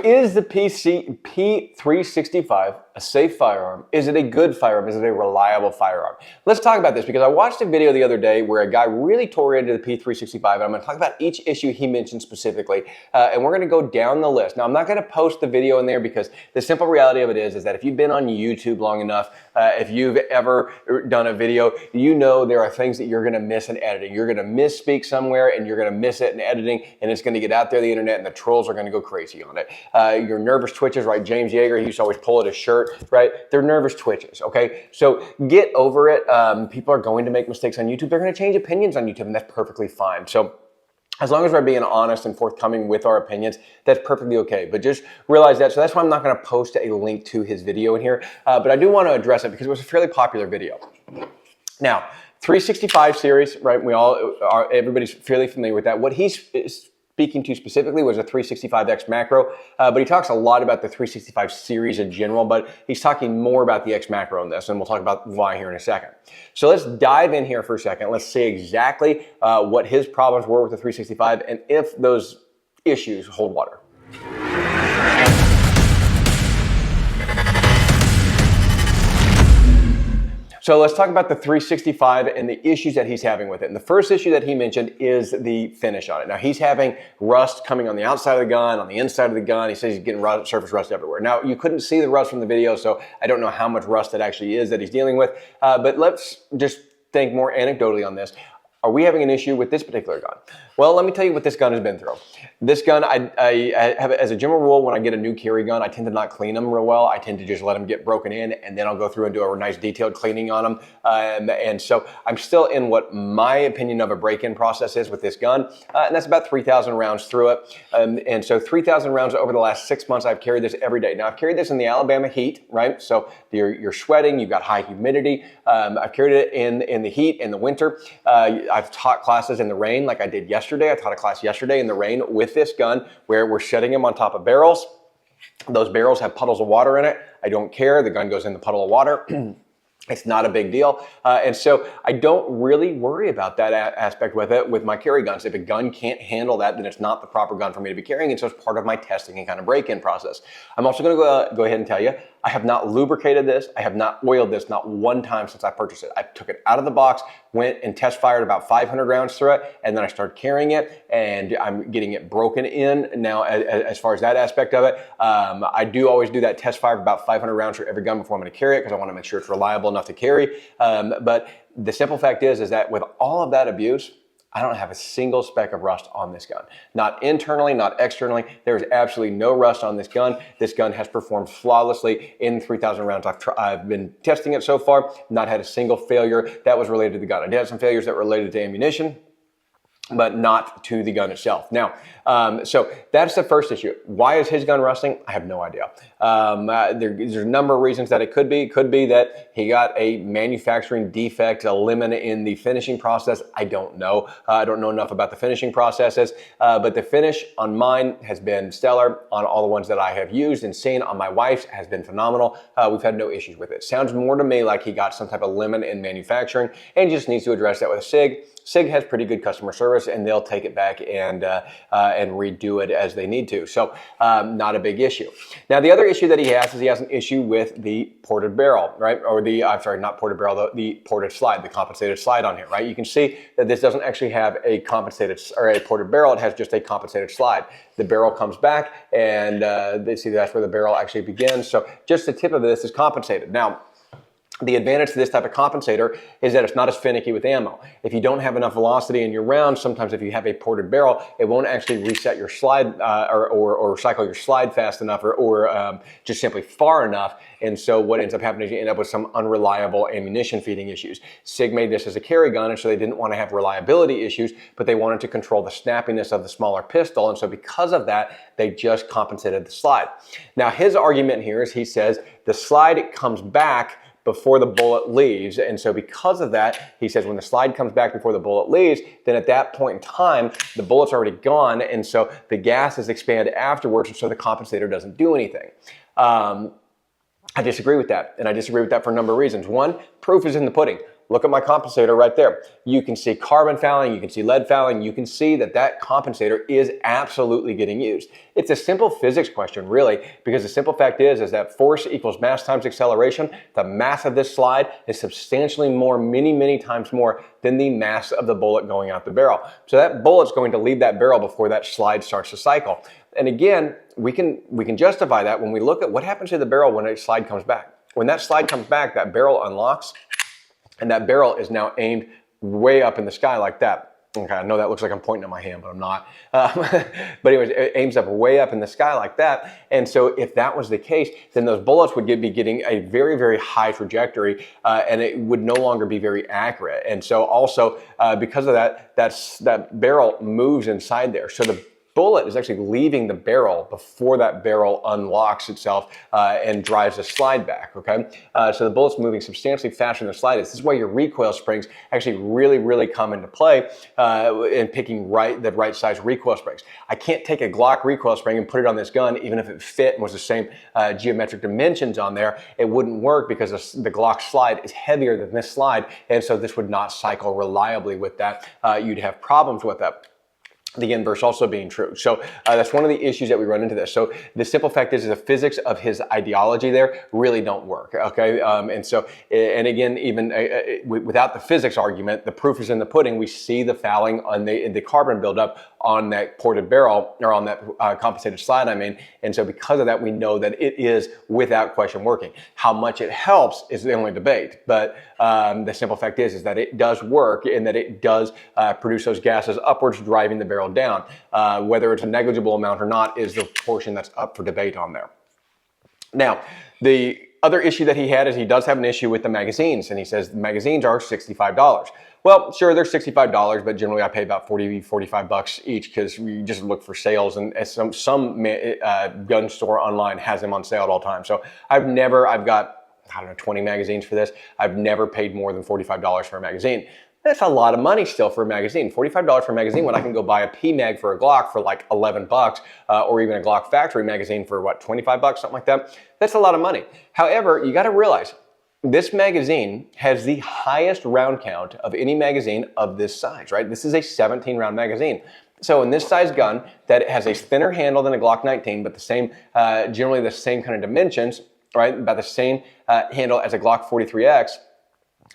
is the P365 a safe firearm? Is it a good firearm? Is it a reliable firearm? Let's talk about this because I watched a video the other day where a guy really tore into the P365, and I'm going to talk about each issue he mentioned specifically, and we're going to go down the list. Now, I'm not going to post the video in there because the simple reality of it is that if you've been on YouTube long enough, if you've ever done a video, you know there are things that you're going to miss in editing. You're going to misspeak somewhere, and you're going to miss it in editing, and it's going to get out there on the internet, and the trolls are going to go crazy on it. Your nervous twitches, right? James Yeager, he used to always pull at his shirt, right? They're nervous twitches, okay? So get over it. People are going to make mistakes on YouTube. They're going to change opinions on YouTube, and that's perfectly fine. So as long as we're being honest and forthcoming with our opinions, that's perfectly okay. But just realize that. So that's why I'm not going to post a link to his video in here. But I do want to address it because it was a fairly popular video. Now, 365 series, right? Everybody's fairly familiar with that. What he's speaking to specifically was a 365 X Macro, but he talks a lot about the 365 series in general, but he's talking more about the X Macro in this, and we'll talk about why here in a second. So let's dive in here for a second. Let's see exactly what his problems were with the 365 and if those issues hold water. So let's talk about the 365 and the issues that he's having with it. And the first issue that he mentioned is the finish on it. Now, he's having rust coming on the outside of the gun, on the inside of the gun. He says he's getting surface rust everywhere. Now, you couldn't see the rust from the video, so I don't know how much rust it actually is that he's dealing with. But let's just think more anecdotally on this. Are we having an issue with this particular gun? Well, let me tell you what this gun has been through. This gun, I have, as a general rule, when I get a new carry gun, I tend to not clean them real well. I tend to just let them get broken in, and then I'll go through and do a nice detailed cleaning on them. And so I'm still in what my opinion of a break-in process is with this gun, and that's about 3,000 rounds through it. And so 3,000 rounds over the last 6 months, I've carried this every day. Now, I've carried this in the Alabama heat, right? So you're sweating, you've got high humidity. I've carried it in the heat, in the winter. I've taught classes in the rain like I did yesterday. I taught a class yesterday in the rain with this gun where we're setting them on top of barrels. Those barrels have puddles of water in it. I don't care. The gun goes in the puddle of water. It's not a big deal. And so I don't really worry about that aspect with it with my carry guns. If a gun can't handle that, then it's not the proper gun for me to be carrying. And so it's part of my testing and kind of break-in process. I'm also going to go ahead and tell you, I have not lubricated this. I have not oiled this, not one time since I purchased it. I took it out of the box, went and test fired about 500 rounds through it, and then I started carrying it, and I'm getting it broken in now as far as that aspect of it. I do always do that test fire of about 500 rounds for every gun before I'm going to carry it because I want to make sure it's reliable enough to carry. But the simple fact is that with all of that abuse, I don't have a single speck of rust on this gun. Not internally, not externally. There is absolutely no rust on this gun. This gun has performed flawlessly in 3,000 rounds. I've been testing it so far, not had a single failure that was related to the gun. I did have some failures that were related to ammunition, but not to the gun itself. Now, so that's the first issue. Why is his gun rusting? I have no idea. There's a number of reasons that it could be. It could be that he got a manufacturing defect, a lemon in the finishing process. I don't know. I don't know enough about the finishing processes, but the finish on mine has been stellar. On all the ones that I have used and seen on my wife's has been phenomenal. We've had no issues with it. Sounds more to me like he got some type of lemon in manufacturing and just needs to address that with a SIG. SIG has pretty good customer service, and they'll take it back and redo it as they need to. So not a big issue. Now, the other issue that he has is he has an issue with the ported barrel, right? Or not ported barrel, the ported slide, the compensated slide on here, right? You can see that this doesn't actually have a compensated or a ported barrel. It has just a compensated slide. The barrel comes back, and they see that's where the barrel actually begins. So just the tip of this is compensated. Now, the advantage to this type of compensator is that it's not as finicky with ammo. If you don't have enough velocity in your round, sometimes if you have a ported barrel, it won't actually reset your slide or cycle your slide fast enough or just simply far enough. And so what ends up happening is you end up with some unreliable ammunition feeding issues. SIG made this as a carry gun, and so they didn't want to have reliability issues, but they wanted to control the snappiness of the smaller pistol. And so because of that, they just compensated the slide. Now, his argument here is he says the slide comes back before the bullet leaves. And so because of that, he says when the slide comes back before the bullet leaves, then at that point in time, the bullet's already gone. And so the gas is expanded afterwards. And so the compensator doesn't do anything. I disagree with that. And I disagree with that for a number of reasons. One, proof is in the pudding. look at my compensator right there. You can see carbon fouling, you can see lead fouling, you can see that that compensator is absolutely getting used. It's a simple physics question, really, because the simple fact is that force equals mass times acceleration. The mass of this slide is substantially more, many times more than the mass of the bullet going out the barrel. So that bullet's going to leave that barrel before that slide starts to cycle. And again, we can justify that when we look at what happens to the barrel when a slide comes back. When that slide comes back, that barrel unlocks, and that barrel is now aimed way up in the sky like that. Okay, I know that looks like I'm pointing at my hand, but I'm not. But anyways, it aims up way up in the sky like that. And so if that was the case, then those bullets would be getting a very high trajectory, and it would no longer be very accurate. And so also, because of that, that barrel moves inside there. So the bullet is actually leaving the barrel before that barrel unlocks itself and drives the slide back, okay? So the bullet's moving substantially faster than the slide is. This is why your recoil springs actually really come into play in picking the right size recoil springs. I can't take a Glock recoil spring and put it on this gun, even if it fit and was the same geometric dimensions on there, it wouldn't work because the Glock slide is heavier than this slide, and so this would not cycle reliably with that. You'd have problems with that. The inverse also being true. So that's one of the issues that we run into this. So the simple fact is the physics of his ideology there really don't work, okay? And so, and again, even without the physics argument, the proof is in the pudding. We see the fouling on the carbon buildup on that ported barrel, or on that compensated slide, I mean. And so because of that, we know that it is without question working. How much it helps is the only debate. But the simple fact is that it does work, and that it does produce those gases upwards, driving the barrel down. Whether it's a negligible amount or not is the portion that's up for debate on there. Now, the other issue that he had is he does have an issue with the magazines, and he says the magazines are $65. Well, sure, they're $65, but generally I pay about 45 bucks each, because we just look for sales, and some gun store online has them on sale at all times. So I've got, I don't know, 20 magazines for this. I've never paid more than $45 for a magazine. That's a lot of money still for a magazine. $45 for a magazine when I can go buy a P-Mag for a Glock for like 11 bucks, or even a Glock factory magazine for what, 25 bucks, something like that. That's a lot of money. However, you got to realize this magazine has the highest round count of any magazine of this size, right? This is a 17 round magazine. So in this size gun that has a thinner handle than a Glock 19, but the same, generally the same kind of dimensions, right? About the same handle as a Glock 43X,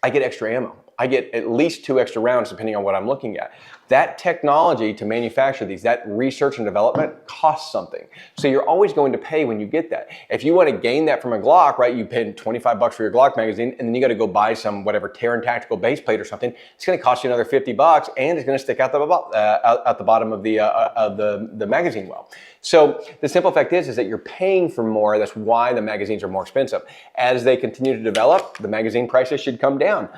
I get extra ammo. I get at least 2 extra rounds depending on what I'm looking at. That technology to manufacture these, that research and development costs something. So you're always going to pay when you get that. If you want to gain that from a Glock, right, you pay 25 bucks for your Glock magazine, and then you got to go buy some whatever Terran tactical base plate or something. It's going to cost you another 50 bucks, and it's going to stick out the bottom of the magazine well. So the simple fact is that you're paying for more. That's why the magazines are more expensive. As they continue to develop, the magazine prices should come down.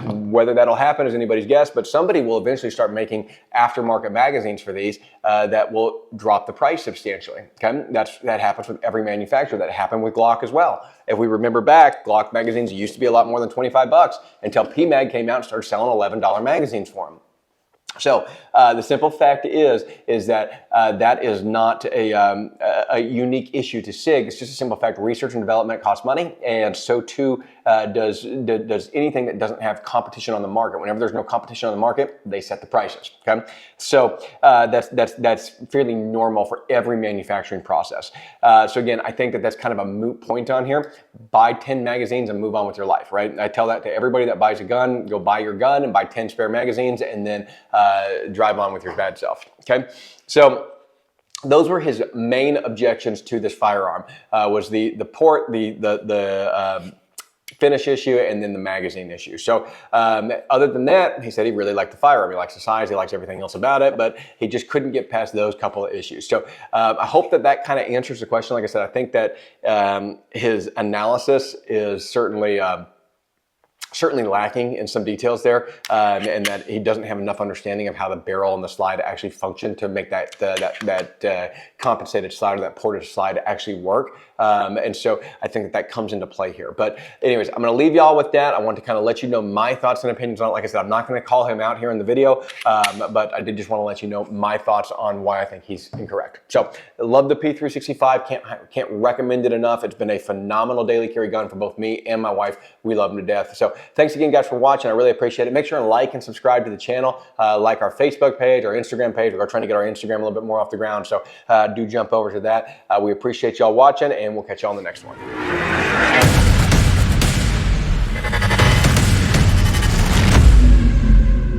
Whether that'll happen is anybody's guess, but somebody will eventually start making aftermarket magazines for these that will drop the price substantially. Okay, that happens with every manufacturer. That happened with Glock as well. If we remember back, Glock magazines used to be a lot more than 25 bucks until P-Mag came out and started selling $11 magazines for them. So the simple fact is that that is not a unique issue to SIG. It's just a simple fact. Research and development costs money, and so too does anything that doesn't have competition on the market. Whenever there's no competition on the market, they set the prices. Okay, so that's fairly normal for every manufacturing process. So again, I think that that's kind of a moot point on here. Buy 10 magazines and move on with your life. Right? I tell that to everybody that buys a gun. Go buy your gun and buy 10 spare magazines, and then drive on with your bad self. Okay, so those were his main objections to this firearm. Was the port, the finish issue, and then the magazine issue. So other than that, he said he really liked the firearm. He likes the size, he likes everything else about it, but he just couldn't get past those couple of issues. So I hope that kind of answers the question. Like I said, I think that his analysis is certainly lacking in some details there, and that he doesn't have enough understanding of how the barrel and the slide actually function to make that compensated slide, or that ported slide, actually work. And so I think that comes into play here. But anyways, I'm going to leave y'all with that. I want to kind of let you know my thoughts and opinions on it. Like I said, I'm not going to call him out here in the video, but I did just want to let you know my thoughts on why I think he's incorrect. So I love the P365. Can't recommend it enough. It's been a phenomenal daily carry gun for both me and my wife. We love them to death. So thanks again, guys, for watching. I really appreciate it. Make sure and like and subscribe to the channel, like our Facebook page, our Instagram page. We're trying to get our Instagram a little bit more off the ground, so do jump over to that. We appreciate y'all watching, and we'll catch you on the next one.